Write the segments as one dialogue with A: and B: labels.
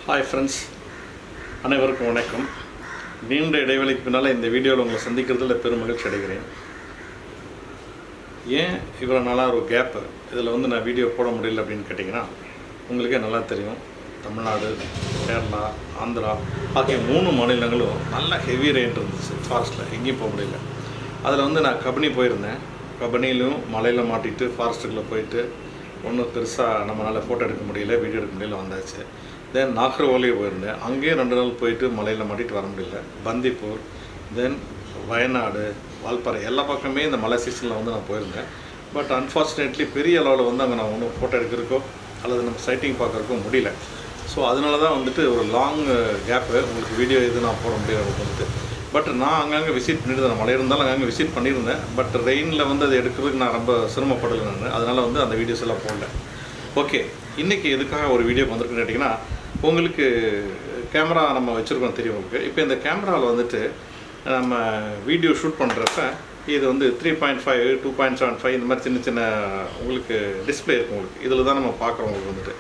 A: Hi friends, அனைவருக்கும் வணக்கம். நீண்ட இடைவெளிக்கு பின்னால் இந்த வீடியோவில் உங்களை சந்திக்கிறதுல பெரும் மகிழ்ச்சி அடைகிறேன். ஏன் இவ்வளோ நாளாக ஒரு கேப்பு இதில் நான் வீடியோ போட முடியல அப்படின்னு கேட்டிங்கன்னா, உங்களுக்கே நல்லா தெரியும். தமிழ்நாடு, கேரளா, ஆந்திரா ஆகிய 3 மாநிலங்களும் நல்ல ஹெவி ரெயின் இருந்துச்சு. ஃபாரஸ்ட்டில் எங்கேயும் போக முடியல. அதில் நான் கபினி போயிருந்தேன். கபினிலையும் மலையில் மாட்டிட்டு ஃபாரஸ்ட்டுக்குள்ளே போயிட்டு ஒன்றும் பெருசாக நம்மளால் ஃபோட்டோ எடுக்க முடியல, வீடியோ எடுக்க முடியல, வந்தாச்சு. தென் நாகர்கோவிலுக்கு போயிருந்தேன். அங்கேயும் 2 நாள் போயிட்டு மலையில் மாட்டிட்டு வர முடியல. பந்திப்பூர், தென் வயநாடு, வால்பாறை எல்லா பக்கமே இந்த மலை சீசனில் நான் போயிருந்தேன். பட் அன்ஃபார்ச்சுனேட்லி பெரிய அளவில் அங்கே நான் ஒன்றும் ஃபோட்டோ எடுக்கிறக்கோ அல்லது நம்ம சைட்டிங் பார்க்குறக்கோ முடியல. ஸோ அதனால தான் ஒரு லாங் கேப்பு, உங்களுக்கு வீடியோ எது நான் போட முடியாது. பட் நான் அங்கங்கே விசிட் பண்ணியிருந்தேன். மழை இருந்தாலும் அங்கங்கே விசிட் பண்ணியிருந்தேன். பட் ரெயினில் அது எடுக்கிறதுக்கு நான் ரொம்ப சிரமப்படலை. அதனால் அந்த வீடியோஸ் எல்லாம் போடல. ஓகே, இன்றைக்கி எதுக்காக ஒரு வீடியோ வந்திருக்குன்னு கேட்டிங்கன்னா, உங்களுக்கு கேமரா நம்ம வச்சுருக்கோம் தெரியும் உங்களுக்கு. இப்போ இந்த கேமராவில் நம்ம வீடியோ ஷூட் பண்ணுறப்ப இது 3.5, 2.75 இந்த மாதிரி சின்ன சின்ன உங்களுக்கு டிஸ்பிளே இருக்கும். உங்களுக்கு இதில் தான் நம்ம பார்க்குறோம் உங்களுக்கு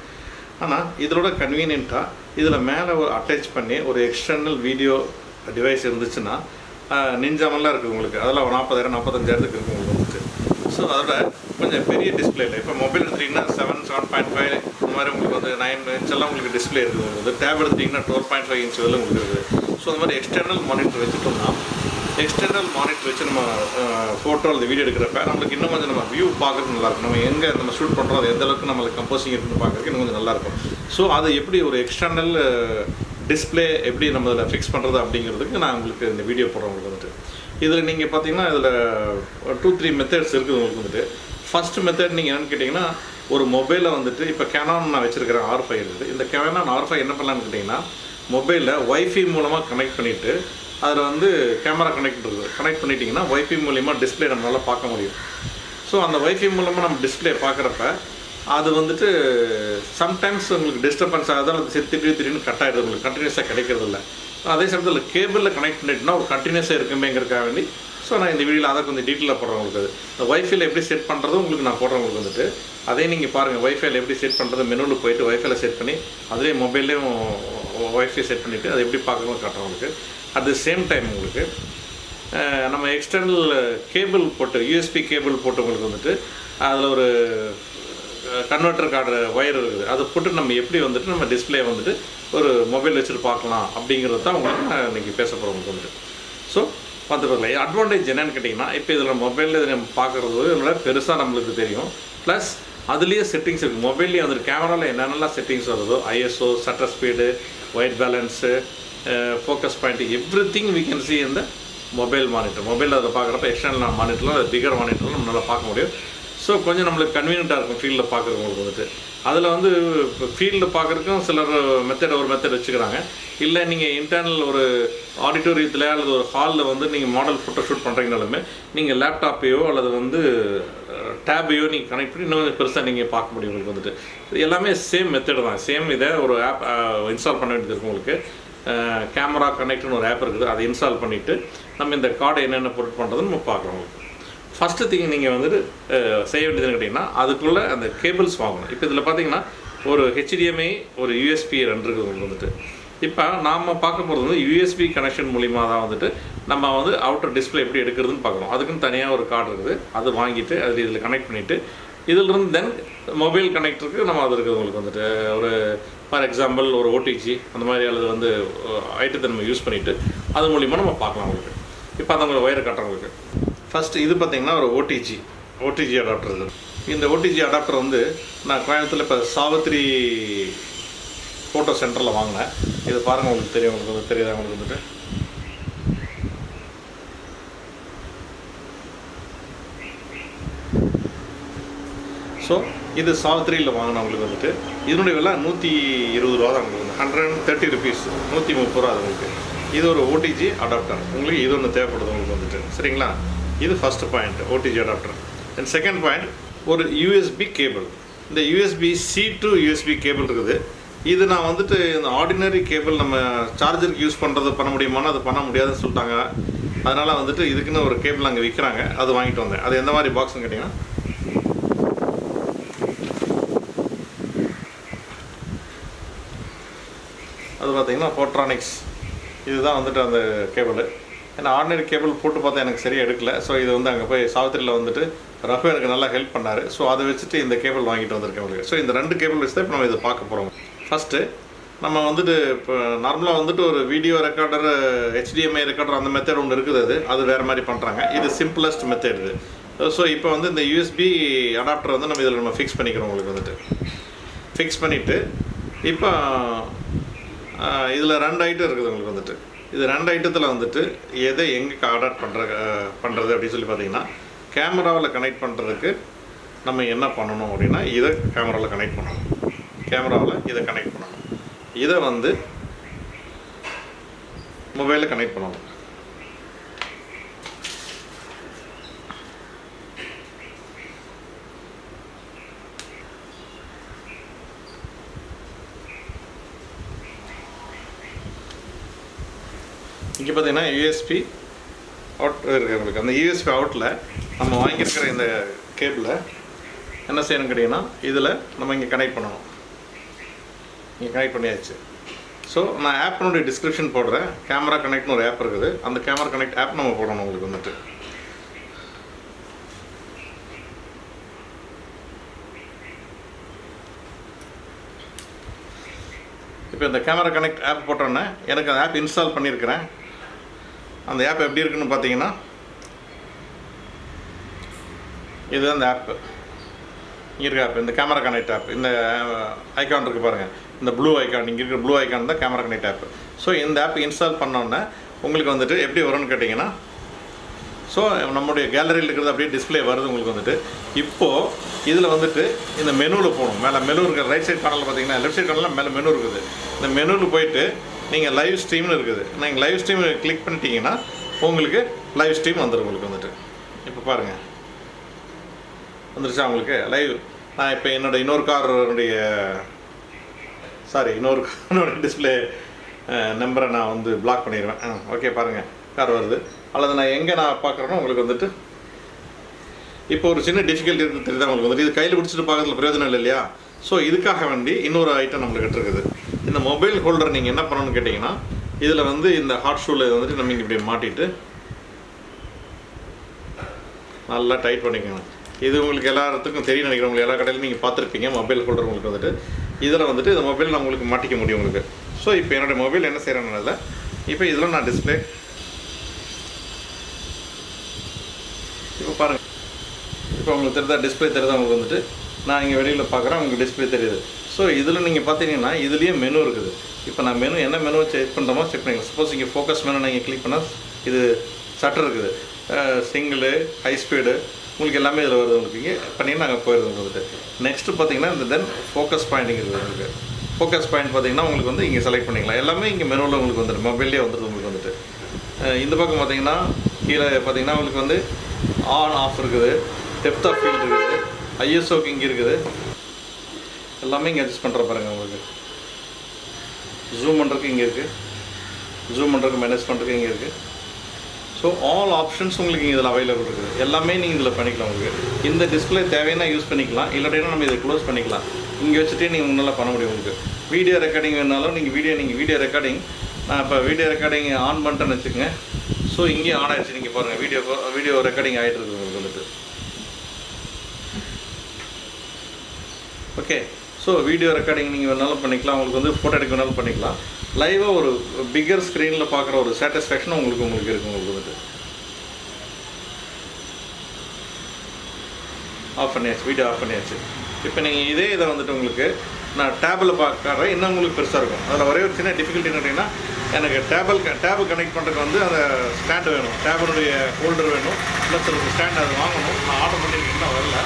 A: ஆனால் இதோட கன்வீனியண்ட்டாக இதில் மேலே அட்டாச் பண்ணி ஒரு எக்ஸ்டர்னல் வீடியோ டிவைஸ் இருந்துச்சுன்னா நெஞ்சாமல்லாம் இருக்குது உங்களுக்கு. அதெல்லாம் 40,000 45,000 இருக்குது உங்களுக்கு ஸோ அதோட கொஞ்சம் பெரிய டிஸ்பிளேயில் இப்போ மொபைல் எடுத்துட்டிங்கன்னா 7.5 இந்த மாதிரி உங்களுக்கு 9 இன்ச்செல்லாம் உங்களுக்கு டிஸ்பிளே இருக்குது. உங்களுக்கு டேப் எடுத்துட்டிங்கன்னா 12.5 இன்ச் வரல உங்களுக்கு இருக்குது. ஸோ அந்த மாதிரி எக்ஸ்டர்னல் மானிட்டர் வச்சுட்டோம்னா, எக்ஸ்டர்னல் மானிட்டர் வச்சு நம்ம ஃபோட்டோ அல்லது வீடியோ எடுக்கிறப்ப நம்மளுக்கு இன்னும் கொஞ்சம் நம்ம வியூ பார்க்குறதுக்கு நல்லாயிருக்கும். நம்ம எங்கே நம்ம ஷூட் பண்ணுறோம், அது எந்தளவுக்கு நம்மளுக்கு கம்போசிங் இருக்குன்னு பார்க்குறதுக்கு இன்னும் கொஞ்சம் நல்லாயிருக்கும். ஸோ அது எப்படி ஒரு எக்ஸ்டர்னல் டிஸ்பிளே எப்படி நம்ம அதில் ஃபிக்ஸ் பண்ணுறது அப்படிங்கிறதுக்கு நான் உங்களுக்கு இந்த வீடியோ போடுறேன். உங்களுக்கு இதில் நீங்கள் பார்த்தீங்கன்னா இதில் 2-3 மெத்தட்ஸ் இருக்குது உங்களுக்கு. ஃபஸ்ட்டு மெத்தட் நீங்கள் என்னென்னு கேட்டிங்கன்னா, ஒரு மொபைலில் இப்போ கேனான் நான் வச்சுருக்கிறேன் R5 இருக்குது. இந்த கேனான் R5 என்ன பண்ணலான்னு கேட்டிங்கன்னா, மொபைலில் ஒய்ஃபை மூலமாக கனெக்ட் பண்ணிவிட்டு அதில் கேமரா கனெக்ட் பண்ணிட்டிங்கன்னா ஒய்ஃபை மூலிமா டிஸ்பிளே நம்மளால் பார்க்க முடியும். ஸோ அந்த ஒய்ஃபை மூலமாக நம்ம டிஸ்பிளே பார்க்குறப்ப அது சம்டைம்ஸ் உங்களுக்கு டிஸ்டர்பன்ஸ் ஆகுது, அது திடீர்னு கட் ஆகிடுது, உங்களுக்கு கண்டினியூஸாக கிடைக்கிறது இல்லை. அதே சமயத்தில் கேபிளில் கனெக்ட் பண்ணிட்டுனா ஒரு கண்டினியூஸாக இருக்குமேங்கிறக்காக வேண்டி ஸோ நான் இந்த வீடியோவில் அதை கொஞ்சம் டீட்டெயிலாக போடுறேன் உங்களுக்கு. இந்த ஒய்ஃபைல எப்படி செட் பண்ணுறது உங்களுக்கு நான் போடுறேன் உங்களுக்கு அதே நீங்கள் பாருங்கள். ஒய்ஃபைல எப்படி செட் பண்ணுறது, மெனுவில் போய்ட்டு ஒய்ஃபைல செட் பண்ணி அதிலே மொபைல்லேயும் ஒய்ஃபை செட் பண்ணிவிட்டு அதை எப்படி பார்க்கணும்னு காட்டுறோம் உங்களுக்கு. அட் த சேம் டைம் உங்களுக்கு நம்ம எக்ஸ்டர்னல் கேபிள் போட்டு USB கேபிள் போட்டு உங்களுக்கு அதில் ஒரு கன்வெர்ட்டர் கார்டு ஒயர் இருக்குது. அதை போட்டு நம்ம எப்படி நம்ம டிஸ்பிளே ஒரு மொபைல் வச்சுட்டு பார்க்கலாம் அப்படிங்கிறது தான் உங்களுக்கு நான் இன்றைக்கி பேச போகிறோம் உங்களுக்கு ஸோ பார்த்துக்கலாம். அட்வான்டேஜ் என்னென்னு கேட்டிங்கன்னா, இப்போ இதில் மொபைலில் நம்ம பார்க்குறது இதனால பெருசாக நம்மளுக்கு தெரியும். ப்ளஸ் அதுலேயே செட்டிங்ஸ் இருக்குது. மொபைல்லேயே கேமராவில் என்னென்னலாம் செட்டிங்ஸ் வருதோ, ISO, shutter speed, white balance, focus point, everything we can see இந்த மொபைல் மானிட்டர். மொபைலில் அதை பார்க்குறப்ப எக்ஸ்டர்னல் மானிட்டரில் அது பிகர் மானிட்டரில் நம்மளால் பார்க்க முடியும். ஸோ கொஞ்சம் நம்மளுக்கு கன்வீனியண்ட்டாக இருக்கும் ஃபீல்டில் பார்க்குறவங்களுக்கு அதில் இப்போ ஃபீல்டில் பார்க்குறதுக்கும் சிலர் ஒரு மெத்தட் வச்சுக்கிறாங்க. இல்லை நீங்கள் இன்டர்னல் ஒரு ஆடிட்டோரியத்தில் அல்லது ஒரு ஹாலில் நீங்கள் மாடல் ஃபோட்டோ ஷூட் பண்ணுறீங்கனாலுமே நீங்கள் லேப்டாப்பையோ அல்லது டேபையோ நீங்கள் கனெக்ட் பண்ணி இன்னும் பெருசாக நீங்கள் பார்க்க முடியும். உங்களுக்கு இது எல்லாமே சேம் மெத்தட் தான். சேம் இதை ஒரு ஆப் இன்ஸ்டால் பண்ண வேண்டியது இருக்கும். உங்களுக்கு கேமரா கனெக்ட்னு ஒரு ஆப் இருக்குது. அதை இன்ஸ்டால் பண்ணிவிட்டு நம்ம இந்த கார்டை என்னென்ன பொருட் பண்ணுறதுன்னு நம்ம பார்க்குறோம். ஃபஸ்ட்டு திங் நீங்கள் செய்ய வேண்டியதுன்னு கேட்டிங்கன்னா, அதுக்குள்ளே அந்த கேபிள்ஸ் வாங்கணும். இப்போ இதில் பார்த்தீங்கன்னா ஒரு HDMI, ஒரு USB 2 இருக்குது உங்களுக்கு இப்போ நாம் பார்க்க போகிறது USB கனெக்ஷன் மூலிமா தான் நம்ம அவுட்டர் டிஸ்பிளே எப்படி எடுக்கிறதுன்னு பார்க்குறோம். அதுக்குன்னு தனியாக ஒரு கார்டு இருக்குது. அது வாங்கிட்டு அது இதில் கனெக்ட் பண்ணிவிட்டு இதிலிருந்து தென் மொபைல் கனெக்டருக்கு நம்ம அது இருக்குது உங்களுக்கு ஒரு ஃபார் எக்ஸாம்பிள் ஒரு OTG அந்த மாதிரி அல்லது ஐட்டத்தை நம்ம யூஸ் பண்ணிவிட்டு அது மூலிமா நம்ம பார்க்கலாம் உங்களுக்கு. இப்போ அந்த உங்களுக்கு ஒயரை காட்டுறவங்களுக்கு ஃபஸ்ட்டு இது பார்த்திங்கன்னா ஒரு OTG அடாப்டர் இருக்குது. இந்த OTG அடாப்டர் நான் கோயம்புத்தூரில் இப்போ சாவித்ரி ஃபோட்டோ சென்டரில் வாங்கினேன். இது பாருங்கள், உங்களுக்கு தெரியும், உங்களுக்கு தெரியுதா உங்களுக்கு ஸோ இது சாவித்ரியில் வாங்கினேன் உங்களுக்கு இதனுடைய விலை 120 ரூபா தான் உங்களுக்கு 130 ருபீஸ், 130 ரூபா அது உங்களுக்கு. இது ஒரு OTG அடாப்டர். உங்களுக்கு இது ஒன்று தேவைப்படுது உங்களுக்கு சரிங்களா. இது first point, OTG adapter. And second point ஒரு USB கேபிள். இந்த USB-C to USB கேபிள் இருக்குது. இது நான் இந்த ஆர்டினரி கேபிள் நம்ம சார்ஜருக்கு யூஸ் பண்ண முடியுமானா அது பண்ண முடியாதுன்னு சொல்லிட்டாங்க. அதனால் இதுக்குன்னு ஒரு கேபிள் அங்கே விற்கிறாங்க. அது வாங்கிட்டு வந்தேன். அது எந்த மாதிரி பாக்ஸ்ன்னு கேட்டிங்கன்னா, வந்து பார்த்திங்கன்னா போட்ரானிக்ஸ் இதுதான் வந்துட்டு அந்த கேபிள். ஏன்னா ஆர்டினரி கேபிள் போட்டு பார்த்தா எனக்கு சரியாக எடுக்கல. ஸோ இது வந்து அங்கே போய் சாவித்திரியில் வந்துட்டு ரஃபு எனக்கு நல்லா ஹெல்ப் பண்ணார். ஸோ அதை வச்சுட்டு இந்த கேபிள் வாங்கிட்டு வந்திருக்கேன் உங்களுக்கு. ஸோ இந்த 2 கேபிள் வச்சு தான் இப்போ நம்ம இதை பார்க்க போகிறோம். ஃபஸ்ட்டு நம்ம வந்துட்டு இப்போ நார்மலாக வந்துட்டு ஒரு வீடியோ ரெக்கார்டர், HDMI ரெக்கார்டர் அந்த மெத்தட் ஒன்று இருக்குது. அது வேறு மாதிரி பண்ணுறாங்க. இது சிம்பிளஸ்ட் மெத்தட் இது. ஸோ இப்போ வந்து இந்த USB அடாப்டர் வந்து நம்ம ஃபிக்ஸ் பண்ணிக்கிறோம். உங்களுக்கு வந்துட்டு ஃபிக்ஸ் பண்ணிவிட்டு இப்போ இதில் 2 ஐட்டம் இருக்குது உங்களுக்கு வந்துட்டு. இது 2 ஐட்டத்தில் வந்துட்டு எதை எங்கே அடாப்ட் பண்ணுறது அப்படின்னு சொல்லி பார்த்தீங்கன்னா, கேமராவில் கனெக்ட் பண்ணுறதுக்கு நம்ம என்ன பண்ணணும் அப்படின்னா, இதை கேமராவில் கனெக்ட் பண்ணணும். கேமராவில் இதை கனெக்ட் பண்ணணும். இதை வந்து மொபைலில் கனெக்ட் பண்ணணும். இங்கே பார்த்தீங்கன்னா USB அவுட் இருக்குது உங்களுக்கு. அந்த USB அவுட்டில் நம்ம வாங்கியிருக்கிற இந்த கேபிளை என்ன செய்யணும் கேட்டிங்கன்னா, இதில் நம்ம இங்கே கனெக்ட் பண்ணணும். இங்கே கனெக்ட் பண்ணியாச்சு. ஸோ நான் ஆப்பினுடைய டிஸ்கிரிப்ஷன் போடுறேன். கேமரா கனெக்ட்னு ஒரு ஆப் இருக்குது. அந்த கேமரா கனெக்ட் ஆப் நம்ம போடணும் உங்களுக்கு வந்துட்டு. இப்போ இந்த கேமரா கனெக்ட் ஆப் போட்டோன்னே எனக்கு அந்த ஆப் இன்ஸ்டால் பண்ணியிருக்கிறேன். அந்த ஆப் எப்படி இருக்குன்னு பார்த்தீங்கன்னா, இது அந்த ஆப்பு இங்கே இருக்க ஆப். இந்த கேமரா கனெக்ட் ஆப், இந்த ஐக்கான் இருக்குது பாருங்கள், இந்த ப்ளூ ஐக்கான், இங்கே இருக்கிற ப்ளூ ஐக்கான் தான் கேமரா கனெக்ட் ஆப். ஸோ இந்த ஆப் இன்ஸ்டால் பண்ணோன்னே உங்களுக்கு வந்துட்டு எப்படி வரும்னு கேட்டிங்கன்னா, ஸோ நம்முடைய கேலரியில் இருக்கிறது அப்படியே டிஸ்பிளே வருது உங்களுக்கு வந்துட்டு. இப்போது இதில் வந்துட்டு இந்த மெனுவில் போகணும். மேலே மெனு இருக்கிற ரைட் சைட் கார்னரில் பார்த்தீங்கன்னா, லெஃப்ட் சைட் கார்னரில் மேலே மெனு இருக்குது. இந்த மெனுவில் போயிட்டு நீங்கள் லைவ் ஸ்ட்ரீம்னு இருக்குது. நீங்கள் லைவ் ஸ்ட்ரீம் கிளிக் பண்ணிட்டீங்கன்னா உங்களுக்கு லைவ் ஸ்ட்ரீம் வந்துடும் உங்களுக்கு வந்துட்டு. இப்போ பாருங்கள் வந்துருச்சா உங்களுக்கு லைவ். நான் இப்போ இன்னொரு காரோடைய இன்னொரு டிஸ்பிளே நம்பரை நான் வந்து பிளாக் பண்ணிடுவேன். ஓகே பாருங்கள், கார் வருது. அல்லது நான் எங்கே பார்க்குறேன்னா உங்களுக்கு வந்துட்டு இப்போ ஒரு சின்ன டிஃபிகல்ட்டி இருக்குது தெரியுதா உங்களுக்கு வந்துட்டு. இது கையில் பிடிச்சிட்டு பார்க்கறதுல பிரயோஜனம் இல்லை இல்லையா? ஸோ இதுக்காக வேண்டி இன்னொரு ஐட்டம் நம்மளுக்கு இருக்குது. இந்த மொபைல் ஹோல்டர் நீங்கள் என்ன பண்ணணும்னு கேட்டிங்கன்னா, இதில் வந்து இந்த ஹாட் ஷூவில் வந்துட்டு நம்ம இங்கே இப்படி மாட்டிட்டு நல்லா டைட் பண்ணிக்கணும். இது உங்களுக்கு எல்லாத்துக்கும் தெரியும் நினைக்கிறேன். உங்களுக்கு எல்லா கடையிலும் நீங்கள் பார்த்துருப்பீங்க மொபைல் ஹோல்டர் உங்களுக்கு வந்துட்டு. இதில் வந்துட்டு இந்த மொபைல் நான் உங்களுக்கு மாட்டிக்க முடியும் உங்களுக்கு. ஸோ இப்போ என்னுடைய மொபைல் என்ன செய்கிறேன்னு இப்போ இதில் நான் டிஸ்பிளே இப்போ பாருங்கள். இப்போ உங்களுக்கு தெரியுதா டிஸ்பிளே தெரியுதா உங்களுக்கு வந்துட்டு. நான் இங்கே வெளியில் பார்க்குறேன், உங்களுக்கு டிஸ்பிளே தெரியுது. ஸோ இதில் நீங்கள் பார்த்தீங்கன்னா இதுலேயே மெனு இருக்குது. இப்போ நான் என்ன மெனு செக் பண்ணுறோமோ செக் பண்ணிக்கலாம். சப்போஸ் இங்கே ஃபோக்கஸ் மெனு நீங்கள் கிளிக் பண்ணால் இது சட்டர் இருக்குது, சிங்கிள், ஹை ஸ்பீடு உங்களுக்கு எல்லாமே இதில் வருது. உங்களுக்கு இங்கே பண்ணிங்கன்னா நாங்கள் போயிடுது வந்துட்டு. நெக்ஸ்ட்டு பார்த்தீங்கன்னா இந்த தென் ஃபோக்கஸ் பாயிண்டிங் இருக்குது உங்களுக்கு. ஃபோக்கஸ் பாயிண்ட் பார்த்தீங்கன்னா உங்களுக்கு வந்து இங்கே செலக்ட் பண்ணிக்கலாம். எல்லாமே இங்கே மெனுவில் உங்களுக்கு வந்துட்டு மொபைல்லேயே வந்துடுது உங்களுக்கு வந்துட்டு. இந்த பக்கம் பார்த்தீங்கன்னா கீழே பார்த்தீங்கன்னா உங்களுக்கு வந்து ஆன் ஆஃப் இருக்குது, டெப்த் ஆஃப் ஃபீல்டு இருக்குது, ISOக்கு இங்கே இருக்குது. எல்லாமே இங்கே அட்ஜஸ்ட் பண்ணுற பாருங்கள் உங்களுக்கு. ஜூம் பண்ணுறதுக்கு இங்கே இருக்குது, ஜூம் பண்ணுறதுக்கு மேனேஜ் பண்ணுறதுக்கு இங்கே இருக்குது. ஸோ ஆல் ஆப்ஷன்ஸ் உங்களுக்கு இங்கே இதில் அவைலபிள் இருக்குது. எல்லாமே நீங்கள் இதில் பண்ணிக்கலாம். உங்களுக்கு இந்த டிஸ்பிளே தேவைன்னா யூஸ் பண்ணிக்கலாம், இல்லாட்டினா நம்ம இதை க்ளோஸ் பண்ணிக்கலாம். இங்கே வச்சுட்டே நீங்கள் முன்னெல்லாம் பண்ண முடியும். உங்களுக்கு வீடியோ ரெக்கார்டிங் வேணாலும் நீங்கள் வீடியோ ரெக்கார்டிங் நான் இப்போ வீடியோ ரெக்கார்டிங் ஆன் பண்ணிட்டேன்னு வச்சுக்கோங்க. ஸோ இங்கேயும் ஆன் ஆகிடுச்சு. நீங்கள் பாருங்கள் வீடியோ ரெக்கார்டிங் ஆகிட்டு இருக்குது உங்களுக்கு வந்துட்டு. ஓகே, ஸோ வீடியோ ரெக்கார்டிங் நீங்கள் வேணாலும் பண்ணிக்கலாம், உங்களுக்கு வந்து ஃபோட்டோ எடுக்க வேணாலும் பண்ணிக்கலாம். லைவாக ஒரு பிக்கர் ஸ்க்ரீனில் பார்க்குற ஒரு சாட்டிஸ்ஃபேக்ஷன் உங்களுக்கு இருக்குது உங்களுக்கு வந்துட்டு. ஆஃப் பண்ணியாச்சு, வீடியோ ஆஃப் பண்ணியாச்சு. இப்போ நீங்கள் இதை வந்துட்டு உங்களுக்கு நான் டேபில் பார்க்குறேன், இன்னும் உங்களுக்கு பெருசாக இருக்கும். அதில் ஒரே ஒரு சின்ன டிஃபிகல்ட்டி என்னன்னா, எனக்கு டேபு கனெக்ட் பண்ணுறதுக்கு வந்து அந்த ஸ்டாண்டு வேணும், டேபுடைய ஹோல்டர் வேணும், ப்ளஸ் ஒரு ஸ்டாண்ட் அது வாங்கணும். நான் ஆர்டர் பண்ணியிருக்கேன், தான் வரல.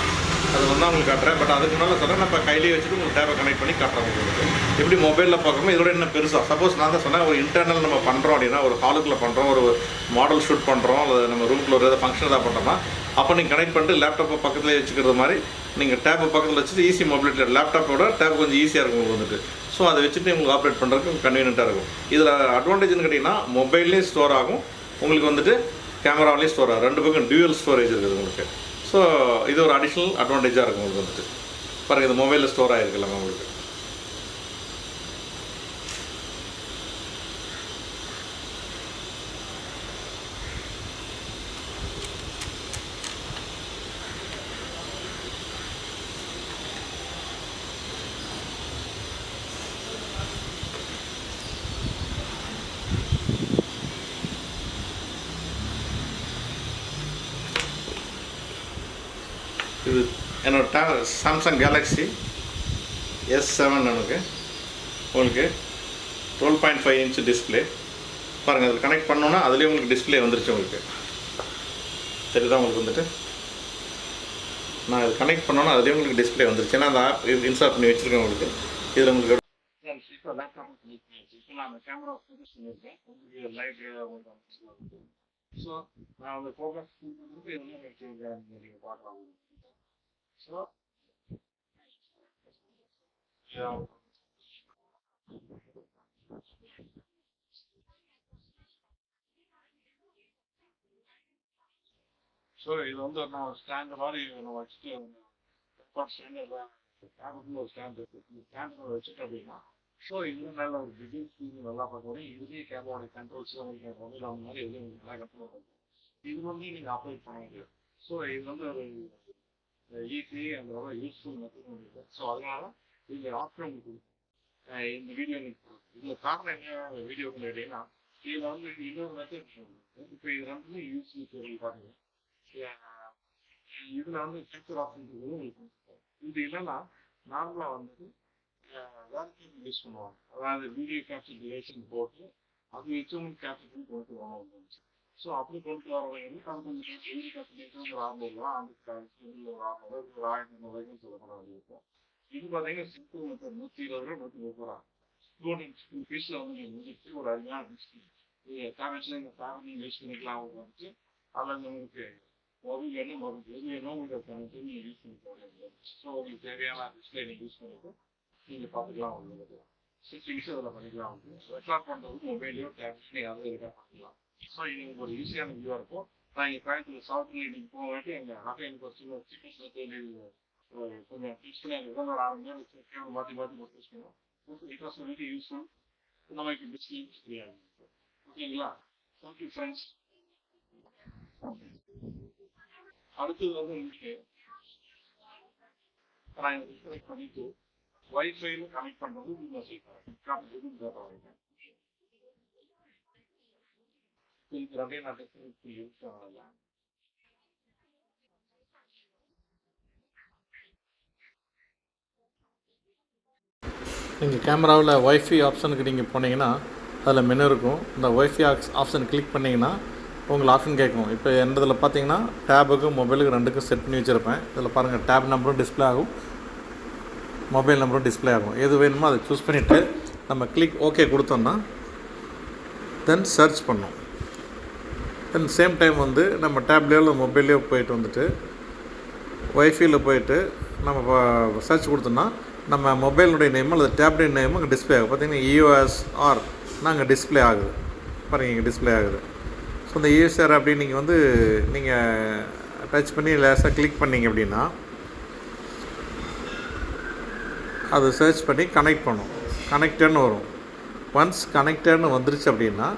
A: அது வந்து உங்களுக்கு காட்டுறேன். பட் அதுக்கு முன்னால் சொல்கிறேன், நான் இப்போ கையிலேயே வச்சுட்டு உங்களுக்கு டேபை கனெக்ட் பண்ணி காட்டுறேன் உங்களுக்கு. எப்படி மொபைலில் பார்க்குறோமோ இதோட என்ன பெருசாக. சப்போஸ் நான் தான் சொன்னேன், ஒரு இன்டர்னல் நம்ம பண்ணுறோம் அப்படின்னா, ஒரு ஹாலுக்குள்ளே பண்ணுறோம், ஒரு மாடல் ஷூட் பண்ணுறோம், அல்லது நம்ம ரூம்குள்ள ஒரு ஏதாவது ஃபங்க்ஷன் தான் பண்ணுறோம்னா, அப்போ நீங்கள் கனெக்ட் பண்ணிட்டு லேப்டாப்பை பக்கத்துலேயே வச்சுக்கிறது மாதிரி நீங்கள் டேப்பை பக்கத்தில் வச்சுட்டு ஈஸி மொபிலிட்டி. லேப்டாப்போட டேப் கொஞ்சம் ஈஸியாக இருக்கும் உங்களுக்கு வந்துட்டு. ஸோ அதை வச்சுட்டு உங்களுக்கு ஆப்ரேட் பண்ணுறதுக்கு கன்வீனியண்ட்டாக இருக்கும். இதில் அட்வான்டேஜ்னு கேட்டிங்கன்னா, மொபைல்லேயும் ஸ்டோர் ஆகும், உங்களுக்கு வந்துட்டு கேமராவிலையும் ஸ்டோர் ஆகும். 2 பக்கம் டியூவல் ஸ்டோரேஜ் இருக்குது உங்களுக்கு. ஸோ இது ஒரு அடிஷ்னல் அட்வான்டேஜாக இருக்கும் உங்களுக்கு வந்துட்டு. பாருங்கள், இது மொபைலில் ஸ்டோர் ஆகிருக்குல்லாங்க உங்களுக்கு. இது என்னோடய சாம்சங் கேலக்ஸி S7 எனக்கு உங்களுக்கு 12.5 இன்ச் டிஸ்பிளே பாருங்கள். அதில் கனெக்ட் பண்ணோன்னா அதுலேயே உங்களுக்கு டிஸ்பிளே வந்துருச்சு. உங்களுக்கு தெரியுதா? உங்களுக்கு வந்துட்டு நான் இது கனெக்ட் பண்ணோன்னா அதுலேயே உங்களுக்கு டிஸ்பிளே வந்துருச்சு. ஏன்னா அந்த ஆப் இன்ஸ்டால் பண்ணி வச்சுருக்கேன் உங்களுக்கு. இதில் உங்களுக்கு நான் கேமரா ஃபோக்கஸ் பண்ணியிருக்கேன். உங்களுக்கு லைட் ஸோ நான் அந்த ஃபோக்கஸ் நீங்கள் பார்க்கலாம். ஸோ ஸோ இது வந்து நான் ஸ்டாண்டு மாதிரி நம்ம வச்சுட்டு ஸ்டாண்டு ஒரு ஸ்டாண்டு இருக்குது. ஸ்டாண்டு வச்சுட்டு அப்படின்னா ஸோ இது நல்ல ஒரு பிகின் ஸ்க்ரீன் நல்லா பார்க்க முடியும். இதுலேயே கேமராவோட கண்ட்ரோல்ஸ்லாம் வந்து நம்ம மாதிரி எதுவும் கண்ட்ரோல் இது வந்து நீங்கள் ஆப்ரேட் பண்ண முடியும். ஸோ இது வந்து ஒரு ஈஸி அந்த ரொம்ப யூஸ்ஃபுல் மெத்தட் இருக்குது. ஸோ அதனால இந்த ஆப்ஷன் இந்த வீடியோ இதில் காரணம் என்ன வீடியோ கேட்டீங்கன்னா இதில் வந்து இன்னொரு மெத்தட் இப்போ இது ரெண்டுமே யூஸ்ஃபுல் சொல்லி பாருங்க. இதில் வந்து கேப்சர் ஆப்ஷன் இது என்னன்னா நார்மலாக வந்து வேறு யூஸ் பண்ணுவாங்க. அதாவது வீடியோ கேப்சர் டியூரேஷன் போட்டு அது வச்சு கேப்சர் பண்ணி கொண்டு வருவாங்க. ஸோ அப்படி கொண்டு வரவங்க கொஞ்சம் வீடியோ கேப்சர் ஒரு 600 அந்த ஒரு 600 ஒரு 1500 சொல்லக்கூடாது இருக்கும். இது பார்த்தீங்கன்னா சிம்பிள் மெத்தட் 120 130 ஸ்டூடெண்ட்ஸ் ஃபீஸில் வந்து நீங்கள் முடிச்சு ஒரு அருமையான நீங்கள் பேரண்ட்ஸில் இந்த ஃபேமிலி யூஸ் பண்ணிக்கலாம். அவங்க வந்துட்டு அதில் உங்களுக்கு மொபைல் வேணும் மொபைல் எது வேணும் உங்களுக்கு நீங்கள் யூஸ் பண்ணிக்கலாம். ஸோ உங்களுக்கு தேவையான டிஸ்பிளே நீங்கள் யூஸ் பண்ணிட்டு நீங்கள் பார்த்துக்கலாம். உங்களுக்கு செட்டிங்ஸ் அதில் பண்ணிக்கலாம். உங்களுக்கு ரெக்கார்ட் பண்ணுறது மொபைலையோ டேப்லையோ அதை ரெக்கார்ட் பண்ணிக்கலாம். ஸோ இது ஒரு ஈஸியான வியூவாக இருக்கும். நான் இங்கே கோயம்புத்தூர் சவுத்தில் நீங்கள் போக வேண்டி எங்கள் அக்கா எனக்கு ஒரு சின்ன சிக்கன் கொஞ்சம் டீச் பண்ணி அந்த விதம் ஆரம்பிச்சு மாற்றி மாற்றி டீச் பண்ணுவோம். It was very useful. நமக்கு டிஸ்பிளே தெரியாது. ஓகேங்களா? Thank you friends. அடுத்தது வந்து உங்களுக்கு நான் டிஸ்கனெக்ட் பண்ணிட்டு வைஃபைல கனெக்ட் பண்ணுறது நீங்கள் அப்படியே நான் டிஸ்கனெக்ட் யூஸ் பண்ணலாம். நீங்கள் கேமராவில் ஒய்ஃபை ஆப்ஷனுக்கு நீங்கள் போனீங்கன்னா அதில் மெனு இருக்கும். இந்த ஒய்ஃபை ஆப்ஷன் கிளிக் பண்ணிங்கன்னா உங்களுக்கு ஆப்ஷன் கேட்கும். இப்போ என்னதில் பார்த்தீங்கன்னா டேபுக்கும் மொபைலுக்கு ரெண்டுக்கும் செட் பண்ணி வச்சுருப்பேன். இதில் பாருங்கள் டேப் நம்பரும் டிஸ்பிளே ஆகும், மொபைல் நம்பரும் டிஸ்பிளே ஆகும். எது வேணுமோ அதை சூஸ் பண்ணிவிட்டு நம்ம கிளிக் ஓகே கொடுத்தோம்னா தென் சர்ச் பண்ணோம். தென் சேம் டைம் வந்து நம்ம டேப்லேயோ இல்லை மொபைல்லையோ போயிட்டு வந்துட்டு ஒய்ஃபையில் போயிட்டு நம்ம சர்ச் கொடுத்தோம்னா நம்ம மொபைலுடைய நேம் அல்லது டேப்லெட் நேம் அங்கே டிஸ்பிளே ஆகும். பார்த்தீங்கன்னா EOSR அங்கே டிஸ்பிளே ஆகுது. பாருங்கள் இங்கே டிஸ்பிளே ஆகுது. ஸோ இந்த EOSR அப்படின்னு நீங்கள் வந்து நீங்கள் டச் பண்ணி லேசாக கிளிக் பண்ணிங்க அப்படின்னா அது சர்ச் பண்ணி கனெக்ட் பண்ணும். கனெக்டட்னு வரும். ஒன்ஸ் கனெக்டட்னு வந்துருச்சு அப்படின்னா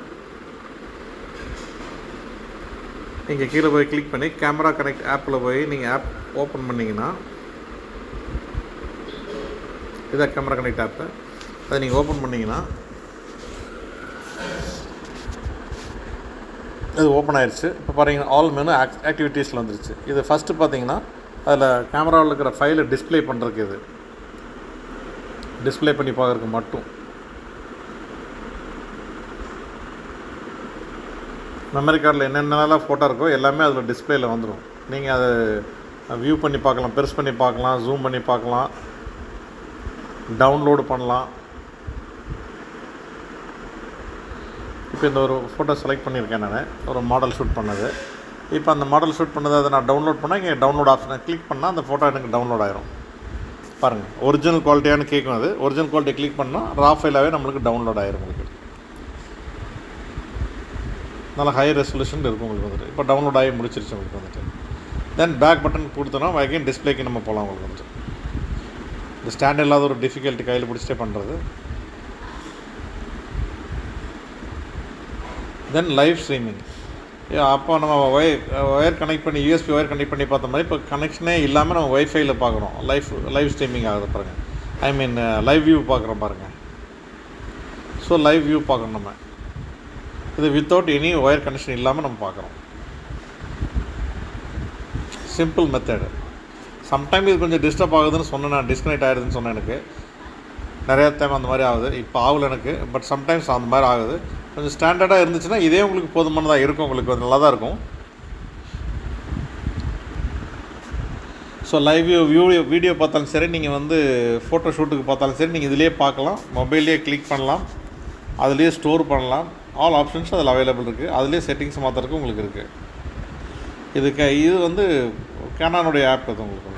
A: நீங்கள் கீழே போய் கிளிக் பண்ணி கேமரா கனெக்ட் ஆப்பில் போய் நீங்கள் ஆப் ஓப்பன் பண்ணிங்கன்னா இதான் கேமரா கனெக்ட் ஆப்பு. அதை நீங்கள் ஓப்பன் பண்ணிங்கன்னா இது ஓப்பன் ஆயிடுச்சு. இப்போ பார்த்தீங்கன்னா ஆல் மெனு ஆக்டிவிட்டீஸில் வந்துருச்சு. இது ஃபஸ்ட்டு பார்த்தீங்கன்னா அதில் கேமராவில் இருக்கிற ஃபைலை டிஸ்பிளே பண்ணுறதுக்கு இது டிஸ்பிளே பண்ணி பார்க்குறதுக்கு மட்டும். மெமரி கார்டில் என்னென்னலாம் ஃபோட்டோ இருக்கோ எல்லாமே அதில் டிஸ்பிளேயில் வந்துடும். நீங்கள் அதை வியூ பண்ணி பார்க்கலாம், பெருசு பண்ணி பார்க்கலாம், ஜூம் பண்ணி பார்க்கலாம், டவுன்லோடு பண்ணலாம். இப்போ இந்த ஒரு ஃபோட்டோ செலக்ட் பண்ணியிருக்கேன் நான், ஒரு மாடல் ஷூட் பண்ணது. இப்போ அந்த மாடல் ஷூட் பண்ணதை அதை நான் டவுன்லோட் பண்ணால் இங்கே டவுன்லோட் ஆப்ஷனை கிளிக் பண்ணால் அந்த ஃபோட்டோ எனக்கு டவுன்லோட் ஆயிரும். பாருங்கள் ஒரிஜினல் குவாலிட்டியானு கேட்கும். அது ஒரிஜினல் குவாலிட்டி கிளிக் பண்ணால் ரா ஃபைலாகவே நம்மளுக்கு டவுன்லோட் ஆயிரும். உங்களுக்கு நல்லா ஹை ரெசல்யூஷன் இருக்கும் உங்களுக்கு வந்துட்டு. இப்போ டவுன்லோட் ஆகி முடிச்சிருச்சு உங்களுக்கு வந்துட்டு. தென் பேக் பட்டன் கொடுத்தோன்னா அகைன் டிஸ்பிளேக்கு நம்ம போகலாம். உங்களுக்கு வந்துட்டு இந்த ஸ்டாண்ட் இல்லாத ஒரு டிஃபிகல்ட்டி கையில் பிடிச்சிட்டே பண்ணுறது. தென் லைவ் ஸ்ட்ரீமிங். அப்போ நம்ம ஒயர் கனெக்ட் பண்ணி யூஎஸ்பி ஒயர் கனெக்ட் பண்ணி பார்த்த மாதிரி இப்போ கனெக்ஷனே இல்லாமல் நம்ம ஒய்ஃபைல பார்க்குறோம். லைவ் ஸ்ட்ரீமிங் ஆகுது பாருங்கள். ஐ மீன் லைவ் வியூ பார்க்குறோம் பாருங்கள். ஸோ லைவ் வியூ பார்க்கணும் நம்ம. இது வித்தவுட் எனி ஒயர் கனெக்ஷன் இல்லாமல் நம்ம பார்க்குறோம். Simple method. சம்டைம் இது கொஞ்சம் டிஸ்டர்ப் ஆகுதுன்னு சொன்னேன், நான் டிஸ்கனெக்ட் ஆகிடுதுன்னு சொன்னேன். எனக்கு நிறையா டைம் அந்த மாதிரி ஆகுது. இப்போ ஆகலை எனக்கு, பட் சம்டைம்ஸ் அந்த மாதிரி ஆகுது. கொஞ்சம் ஸ்டாண்டர்டாக இருந்துச்சுன்னா இதே உங்களுக்கு போதுமானதாக இருக்கும், உங்களுக்கு கொஞ்சம் நல்லா தான் இருக்கும். ஸோ லைவ் வீடியோ பார்த்தாலும் சரி, நீங்கள் வந்து ஃபோட்டோ ஷூட்டுக்கு பார்த்தாலும் சரி, நீங்கள் இதிலே பார்க்கலாம். மொபைல்லேயே கிளிக் பண்ணலாம், அதுலேயே ஸ்டோர் பண்ணலாம். ஆல் ஆப்ஷன்ஸ் அதில் அவைலபிள் இருக்குது. அதுலேயே செட்டிங்ஸ் மாற்றுறதுக்கு உங்களுக்கு இருக்குது. இது வந்து கேனானுடைய ஆப் அது உங்களுக்கு.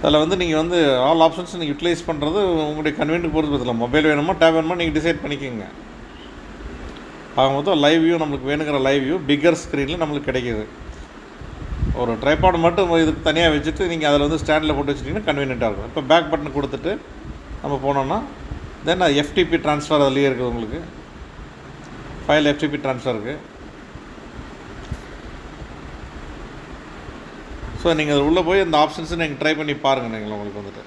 A: அதில் வந்து நீங்கள் வந்து ஆல் ஆப்ஷன்ஸ் நீங்கள் யூட்டிலைஸ் பண்ணுறது உங்களுடைய கன்வீனியன்ட் பொறுத்து பார்த்துக்கலாம். மொபைல் வேணுமா டேப் வேணுமா நீங்கள் டிசைட் பண்ணிக்கோங்க. ஆக மொத்தம் லைவ் வியூ நம்மளுக்கு வேணுங்கிற லைவ் வியூ பிக்கர் ஸ்க்ரீனில் நம்மளுக்கு கிடைக்கிது. ஒரு ட்ரைபாட் மட்டும் இதுக்கு தனியாக வச்சுட்டு நீங்கள் அதில் வந்து ஸ்டாண்டில் போட்டு வச்சுட்டிங்கன்னா கன்வீனியண்ட்டாக இருக்கும். இப்போ பேக் பட்டன் கொடுத்துட்டு நம்ம போனோம்னா தென் எஃப்டிபி ட்ரான்ஸ்ஃபர் அதுலேயே இருக்குது. உங்களுக்கு ஃபைல் எஃப்டிபி ட்ரான்ஸ்ஃபர் இருக்குது. ஸோ நீங்கள் அது உள்ளே போய் இந்த ஆப்ஷன்ஸை நீங்கள் ட்ரை பண்ணி பாருங்கள். நீங்கள் உங்களுக்கு வந்துட்டு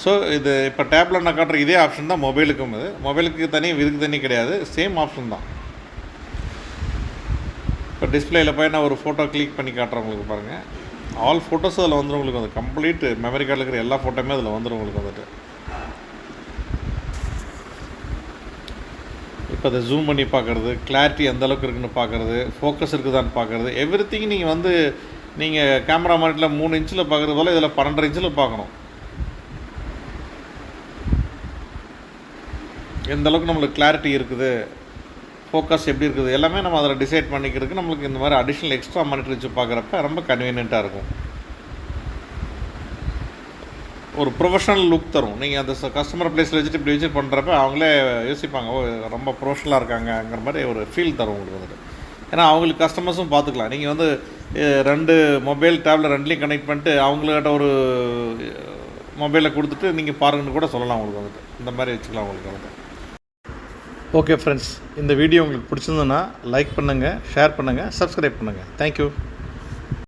A: ஸோ இது இப்போ டேப்பில் நான் காட்டுற இதே ஆப்ஷன் தான் மொபைலுக்கும். இது மொபைலுக்கு தனி இதுக்கு தனி கிடையாது, சேம் ஆப்ஷன் தான். இப்போ டிஸ்பிளேயில் போய் நான் ஒரு ஃபோட்டோ கிளிக் பண்ணி காட்டுறேன் உங்களுக்கு பாருங்கள். ஆல் ஃபோட்டோஸும் அதில் வந்துடும். உங்களுக்கு வந்து கம்ப்ளீட் மெமரி கார்டில் இருக்கிற எல்லா ஃபோட்டோமே அதில் வந்துடும் உங்களுக்கு வந்துட்டு. இப்போ அதை ஜூம் பண்ணி பார்க்குறது, கிளாரிட்டி எந்த அளவுக்கு இருக்குதுன்னு பார்க்குறது, ஃபோக்கஸ் இருக்குதான்னு பார்க்குறது, எவ்ரிதிங் நீங்கள் வந்து நீங்கள் கேமரா மானிட்டரில் 3 இன்ச்சில் பார்க்குறது போல் இதில் 12.5 இன்ச்சில் பார்க்கணும். எந்த அளவுக்கு நம்மளுக்கு கிளாரிட்டி இருக்குது, ஃபோக்கஸ் எப்படி இருக்குது, எல்லாமே நம்ம அதில் டிசைட் பண்ணிக்கிறதுக்கு நம்மளுக்கு இந்த மாதிரி அடிஷ்னல் எக்ஸ்ட்ரா மானிட்டர் வச்சு பார்க்குறப்ப ரொம்ப கன்வீனியண்ட்டாக இருக்கும். ஒரு ப்ரொஃபஷனல் லுக் தரும். நீங்கள் அந்த கஸ்டமர் ப்ளேஸில் வச்சுட்டு இப்படி வச்சு பண்ணுறப்ப அவங்களே யோசிப்பாங்க, ஓ ரொம்ப ப்ரொஃபஷனலாக இருக்காங்கங்கிற மாதிரி ஒரு ஃபீல் தரும் உங்களுக்கு வந்துட்டு. ஏன்னா அவங்களுக்கு கஸ்டமர்ஸும் பார்த்துக்கலாம். நீங்கள் வந்து 2 மொபைல் டேப்ல 2லேயும் கனெக்ட் பண்ணிட்டு அவங்கள்கிட்ட ஒரு மொபைலை கொடுத்துட்டு நீங்கள் பாருங்கன்னு கூட சொல்லலாம். உங்களுக்கு வந்துட்டு இந்த மாதிரி வச்சுக்கலாம் உங்களுக்கு வந்துட்டு. ஓகே ஃப்ரெண்ட்ஸ், இந்த வீடியோ உங்களுக்கு பிடிச்சிருந்ததுன்னா லைக் பண்ணுங்கள், ஷேர் பண்ணுங்கள், சப்ஸ்கிரைப் பண்ணுங்கள். தேங்க்யூ.